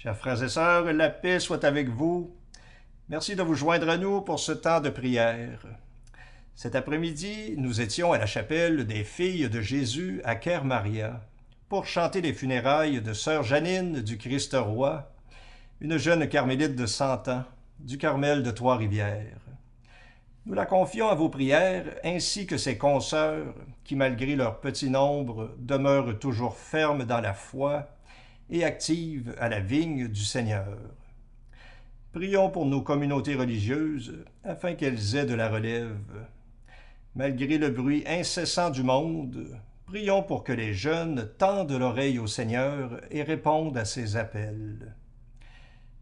Chers frères et sœurs, la paix soit avec vous. Merci de vous joindre à nous pour ce temps de prière. Cet après-midi, nous étions à la chapelle des Filles de Jésus à Kermaria pour chanter les funérailles de sœur Jeannine du Christ Roi, une jeune carmélite de 100 ans, du Carmel de Trois-Rivières. Nous la confions à vos prières, ainsi que ses consoeurs, qui, malgré leur petit nombre, demeurent toujours fermes dans la foi et actives à la vigne du Seigneur. Prions pour nos communautés religieuses, afin qu'elles aient de la relève. Malgré le bruit incessant du monde, prions pour que les jeunes tendent l'oreille au Seigneur et répondent à ses appels.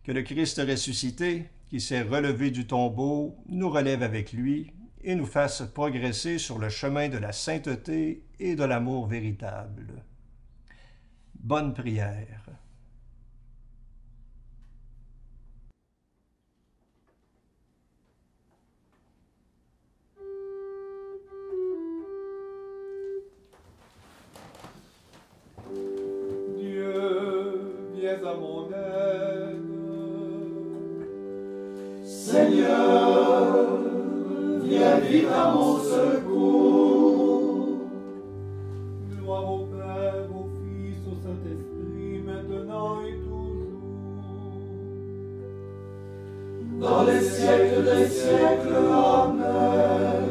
Que le Christ ressuscité, qui s'est relevé du tombeau, nous relève avec lui et nous fasse progresser sur le chemin de la sainteté et de l'amour véritable. Bonne prière. Dieu, viens à mon aide. Seigneur, viens vite à mon secours. Gloire au Père, au Fils, au Saint-Esprit, maintenant et toujours. Dans les siècles des siècles, Amen.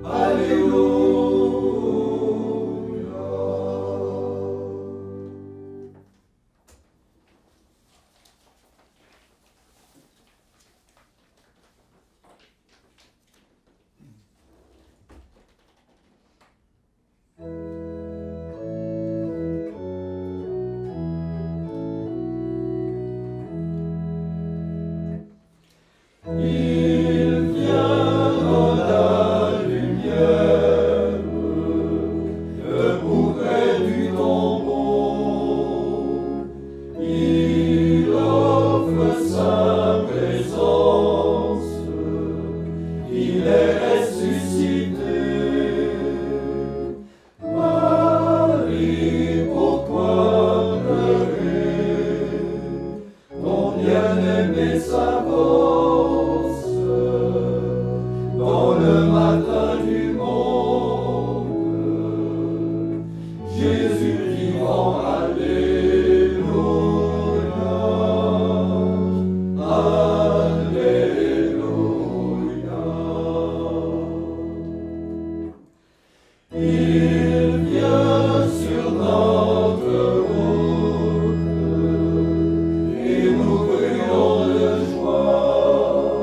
Alléluia. Il vient dans la lumière, debout près du tombeau. Il offre sa présence, il est ressuscité. Marie, pourquoi pleurer? Ton bien-aimé s'avance dans le matin du monde. Jésus vivant, alléluia, alléluia. Il vient sur notre route et nous brûlons de joie.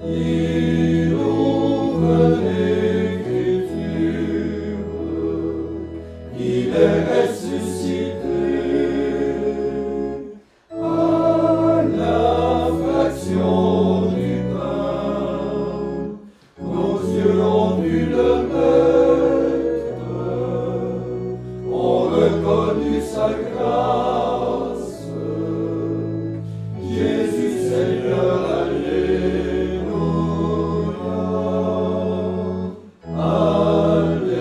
Il ouvre l'Écriture, il est ressuscité. À la fraction du pain, nos yeux ont vu le Maître, ont reconnu sa grâce. Jésus Seigneur, alléluia, alléluia.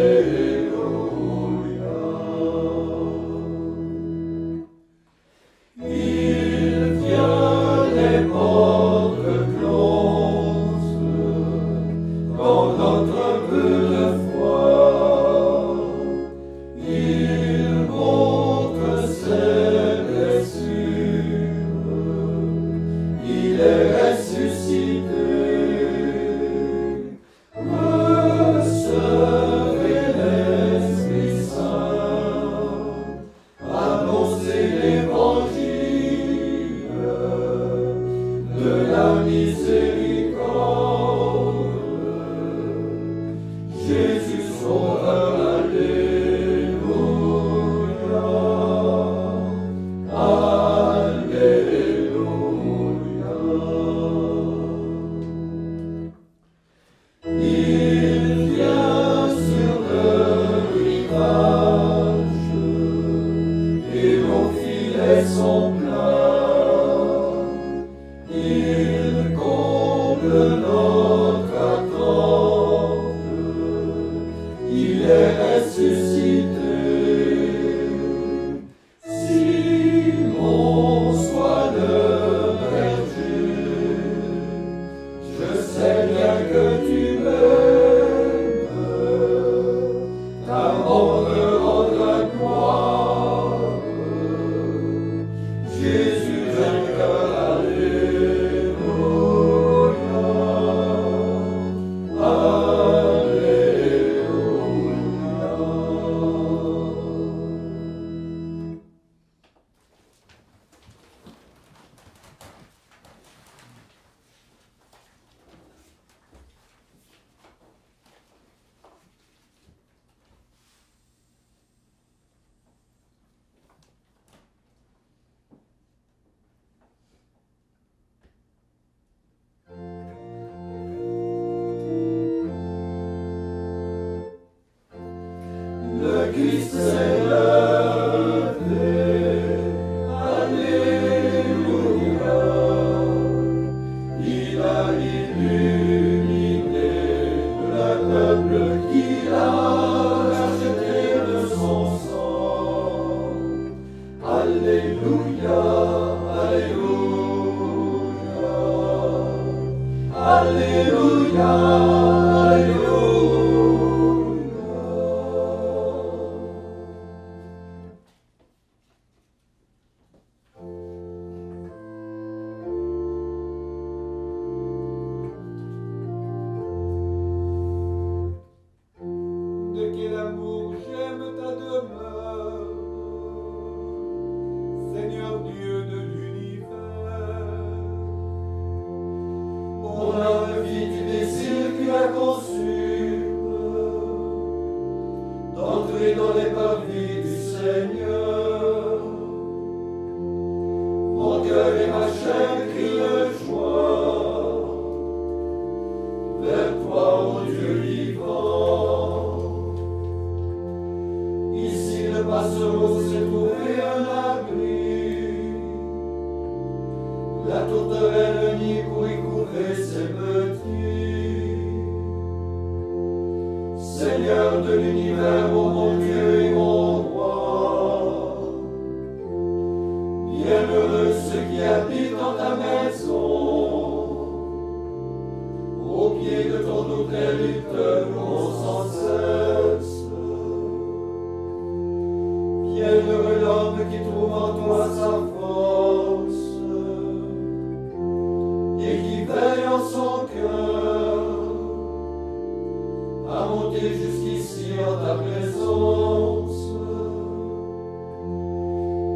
Il vient les portes closes dans notre peu de foi. Il montre ses blessures, il est ressuscité. Recevez l'Esprit Saint, annoncez l'évangile de la miséricorde. Jésus sauveur, alléluia, alléluia. Il vient sur le rivage et nos filets sont pleins. Il comble notre attente, il est ressuscité. Simon Alléluia, Alléluia, Alléluia, Alléluia. De quel amour j'aime ta demeure, Seigneur Dieu de l'univers. Mon âme vit du désir qui la consume, d'entrer dans les parvis du Seigneur. Mon cœur et ma chair crient joie vers toi, ô Dieu vivant. Ici le passereau s'est trouvé un abri, la tourterelle le nid pour y couvrir ses petits. Seigneur de l'univers, ô mon Dieu et mon roi, bienheureux ceux qui habitent dans ta maison. Au pied de ton autel, ils te louent sans cesse. Bienheureux l'homme qui trouve en toi sa force et qui veille en son cœur à monter jusqu'ici en ta présence.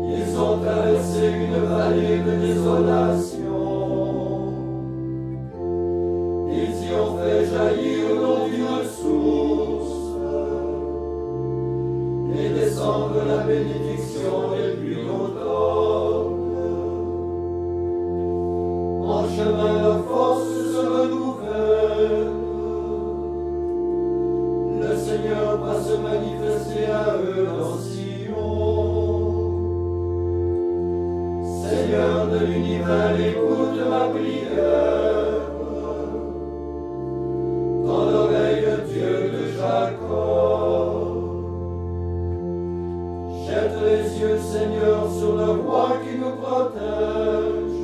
Ils ont traversé une vallée de désolation. Ils y ont fait jaillir l'eau d'une source et descendre la bénédiction des pluies d'automne. En chemin, leur force se renouvelle. Le Seigneur va se manifester à eux dans Sion. Seigneur de l'univers, écoute ma prière dans l'oreille de Dieu de Jacob. Jette les yeux, Seigneur, sur le roi qui nous protège.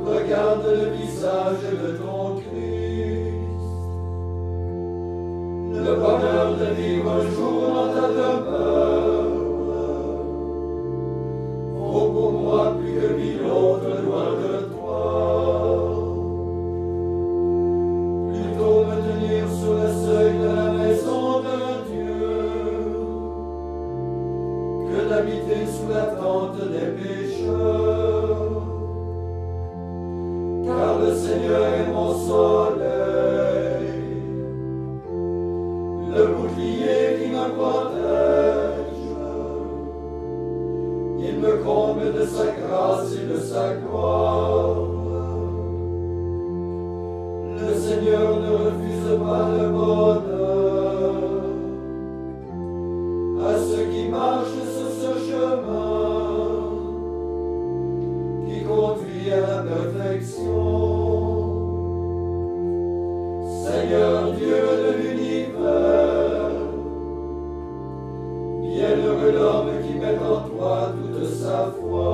Regarde le visage de ton Christ. Le bonheur de vivre un jour dans ta demeure vaut pour moi plus que 1000 autres loin de toi. Plutôt me tenir sur le seuil de la maison de Dieu que d'habiter sous la tente des pécheurs. Car le Seigneur est mon soleil, le bouclier qui me protège. Il me comble de sa grâce et de sa gloire. Le Seigneur ne refuse pas le bonheur à ceux qui marchent sur ce chemin qui conduit à la perfection. Seigneur Dieu de l'univers, bienheureux l'homme qui met en toi toute sa foi.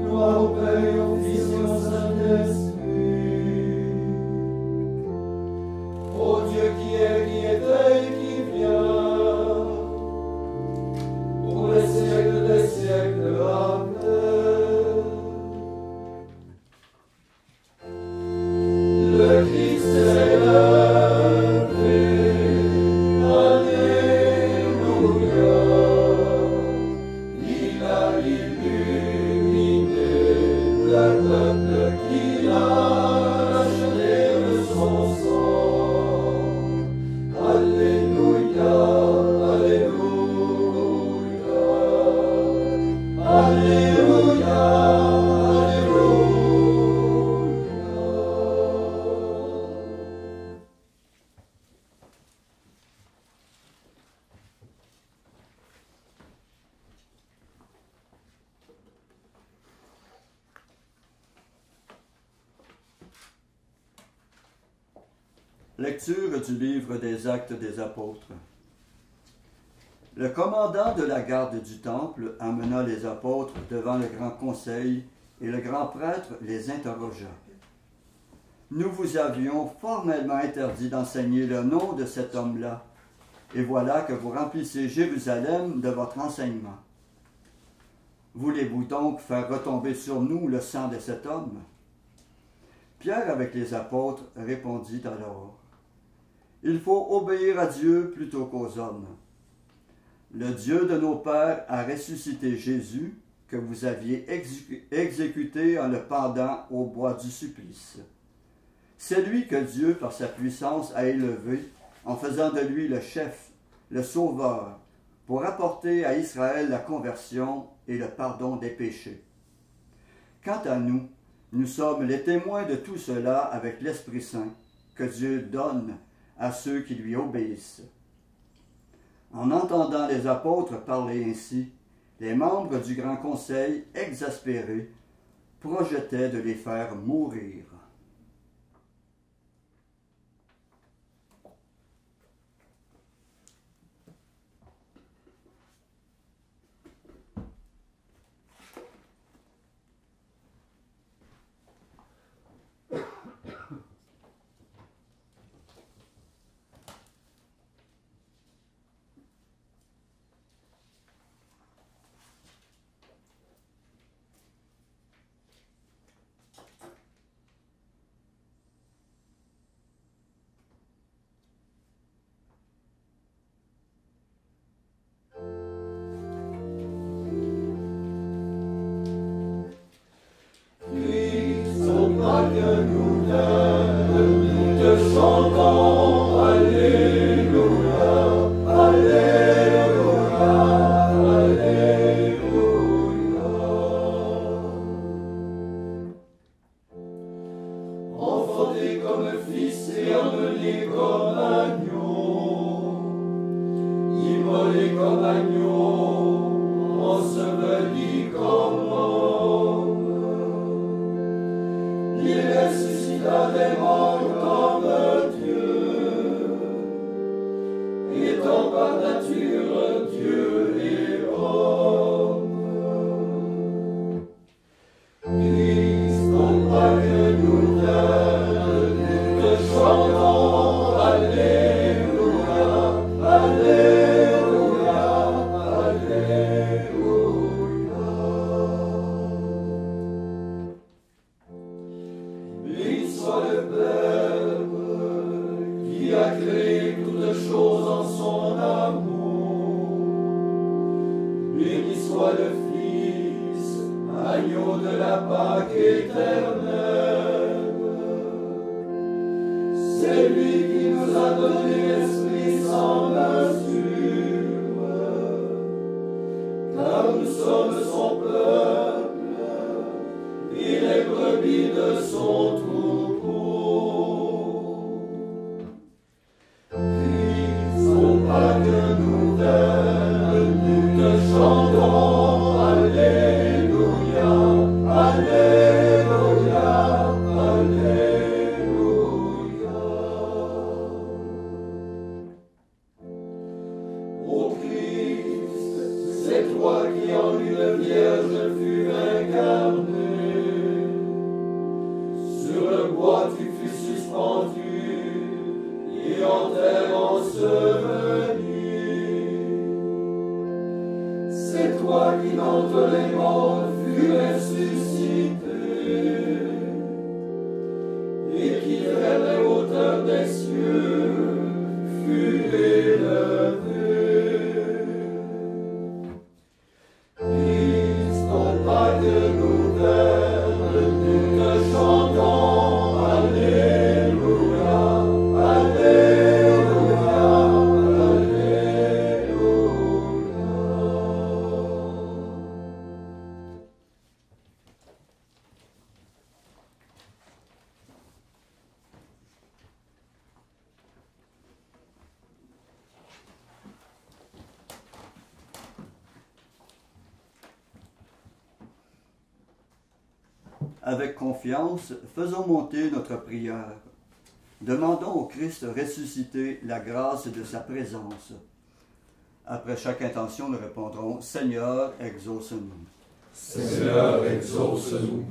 Gloire au Père, au Fils et au Saint-Esprit, ô Dieu qui était et qui vient, pour les siècles des siècles. Amen. Le Christ est levé, Alléluia. Il a illuminé le peuple qu'il a acheté de son sang. Alléluia, Alléluia, Alléluia, Alléluia. Lecture du livre des Actes des Apôtres. Le commandant de la garde du temple amena les apôtres devant le grand conseil et le grand prêtre les interrogea. « Nous vous avions formellement interdit d'enseigner le nom de cet homme-là, et voilà que vous remplissez Jérusalem de votre enseignement. Voulez-vous donc faire retomber sur nous le sang de cet homme? » Pierre, avec les apôtres, répondit alors, « Il faut obéir à Dieu plutôt qu'aux hommes. Le Dieu de nos pères a ressuscité Jésus, que vous aviez exécuté en le pendant au bois du supplice. C'est lui que Dieu, par sa puissance, a élevé, en faisant de lui le chef, le sauveur, pour apporter à Israël la conversion et le pardon des péchés. Quant à nous, nous sommes les témoins de tout cela avec l'Esprit Saint, que Dieu donne à ceux qui lui obéissent. » En entendant les apôtres parler ainsi, les membres du grand conseil, exaspérés, projetaient de les faire mourir. Avec confiance, faisons monter notre prière. Demandons au Christ ressuscité la grâce de sa présence. Après chaque intention, nous répondrons « Seigneur, exauce-nous ». Seigneur, exauce-nous.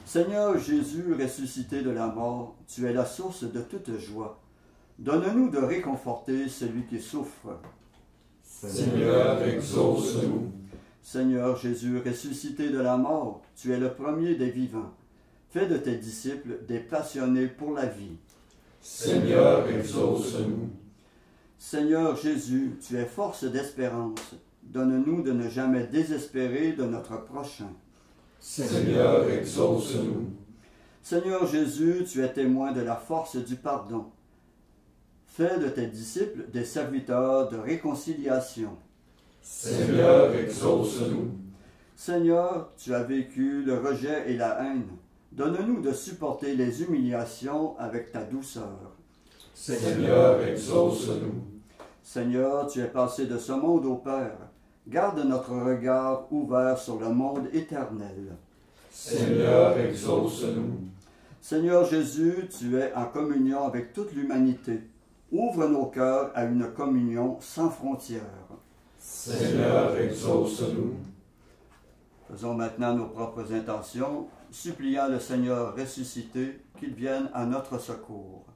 Seigneur Jésus, ressuscité de la mort, tu es la source de toute joie. Donne-nous de réconforter celui qui souffre. Seigneur, exauce-nous. Seigneur Jésus, ressuscité de la mort, tu es le premier des vivants. Fais de tes disciples des passionnés pour la vie. Seigneur, exauce-nous. Seigneur Jésus, tu es force d'espérance. Donne-nous de ne jamais désespérer de notre prochain. Seigneur, exauce-nous. Seigneur Jésus, tu es témoin de la force du pardon. Fais de tes disciples des serviteurs de réconciliation. Seigneur, exauce-nous. Seigneur, tu as vécu le rejet et la haine. Donne-nous de supporter les humiliations avec ta douceur. Seigneur, exauce-nous. Seigneur, tu es passé de ce monde au Père. Garde notre regard ouvert sur le monde éternel. Seigneur, exauce-nous. Seigneur Jésus, tu es en communion avec toute l'humanité. Ouvre nos cœurs à une communion sans frontières. Seigneur, exauce-nous. Faisons maintenant nos propres intentions, suppliant le Seigneur ressuscité qu'il vienne à notre secours.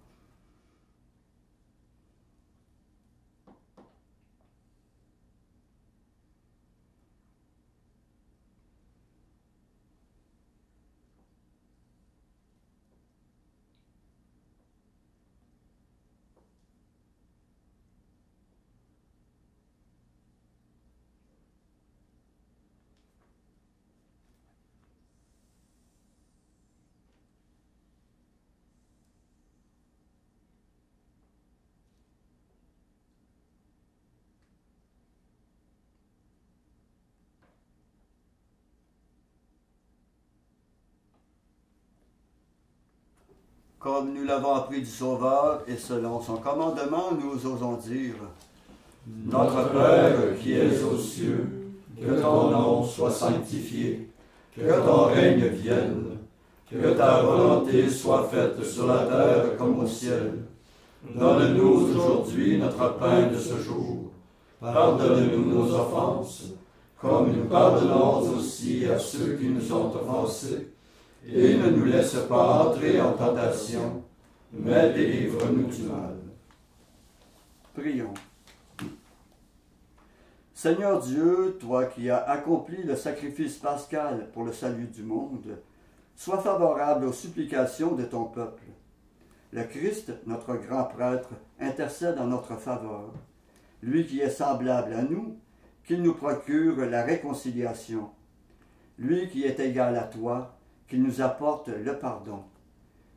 Comme nous l'avons appris du Sauveur, et selon son commandement, nous osons dire « Notre Père qui es aux cieux, que ton nom soit sanctifié, que ton règne vienne, que ta volonté soit faite sur la terre comme au ciel. Donne-nous aujourd'hui notre pain de ce jour. Pardonne-nous nos offenses, comme nous pardonnons aussi à ceux qui nous ont offensés. Et ne nous laisse pas entrer en tentation, mais délivre-nous du mal. » Prions. Seigneur Dieu, toi qui as accompli le sacrifice pascal pour le salut du monde, sois favorable aux supplications de ton peuple. Le Christ, notre grand prêtre, intercède en notre faveur. Lui qui est semblable à nous, qu'il nous procure la réconciliation. Lui qui est égal à toi, qu'il nous apporte le pardon.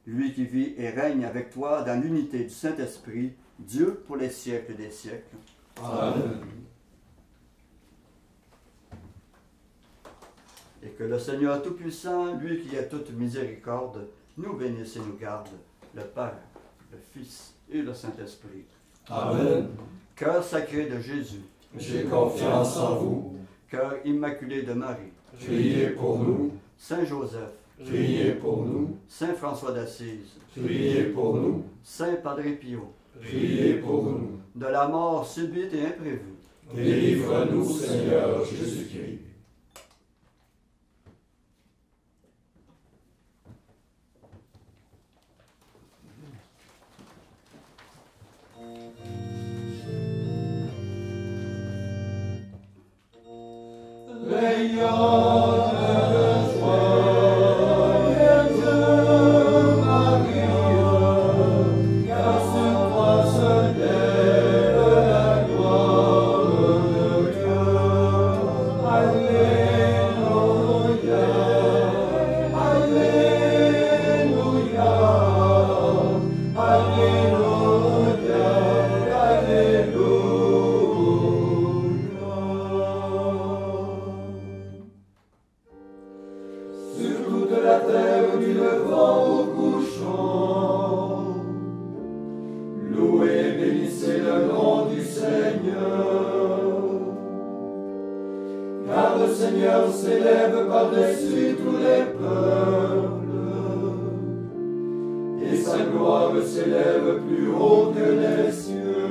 Lui qui vit et règne avec toi dans l'unité du Saint-Esprit, Dieu pour les siècles des siècles. Amen. Et que le Seigneur Tout-Puissant, lui qui est toute miséricorde, nous bénisse et nous garde, le Père, le Fils et le Saint-Esprit. Amen. Cœur sacré de Jésus, J'ai confiance en vous. cœur immaculé de Marie, Priez pour nous. Saint Joseph, Priez pour nous. Saint François d'Assise, Priez pour nous. Saint Padre Pio, Priez pour nous. de la mort subite et imprévue, Délivre-nous, Seigneur Jésus-Christ. S'élève plus haut que les cieux.